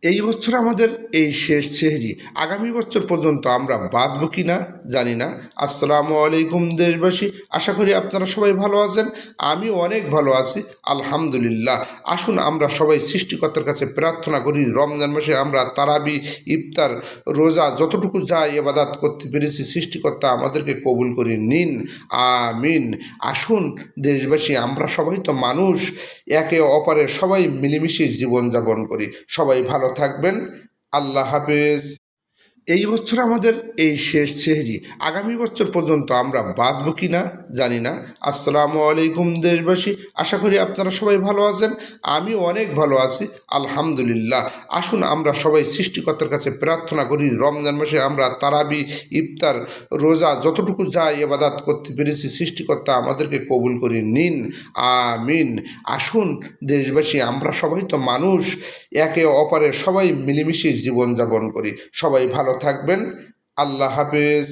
এই বছর আমাদের এই শেষ সেহরি, আগামী বছর পর্যন্ত আমরা বাঁচব কি না জানি না। আসসালামু আলাইকুম দেশবাসী, আশা করি আপনারা সবাই ভালো আছেন। আমি অনেক ভালো আছি, আলহামদুলিল্লাহ। আসুন আমরা সবাই সৃষ্টিকর্তার কাছে প্রার্থনা করি, রমজান মাসে আমরা তারাবি, ইফতার, রোজা যতটুকু যা ইবাদত করতে পেরেছি সৃষ্টিকর্তা আমাদেরকে কবুল করে নিন, আমিন। আসুন দেশবাসী, আমরা সবাই তো মানুষ, একে অপরের সবাই মিলেমিশে জীবনযাপন করি। সবাই ভালো থাকবেন, আল্লাহ হাফেজ। এই বছর আমাদের এই শেষ সেহরি, আগামী বছর পর্যন্ত আমরা বাঁচব কি না জানি না। আসসালামু আলাইকুম দেশবাসী, আশা করি আপনারা সবাই ভালো আছেন। আমি অনেক ভালো আছি, আলহামদুলিল্লাহ। আসুন আমরা সবাই সৃষ্টিকর্তার কাছে প্রার্থনা করি, রমজান মাসে আমরা তারাবি, ইফতার, রোজা যতটুকু যা ইবাদত করতে পেরেছি সৃষ্টিকর্তা আমাদেরকে কবুল করে নিন, আমিন। আসুন দেশবাসী, আমরা সবাই তো মানুষ, একে অপরের সবাই মিলেমিশে জীবনযাপন করি। সবাই ভালো থাকবেন, আল্লাহ হাফেজ।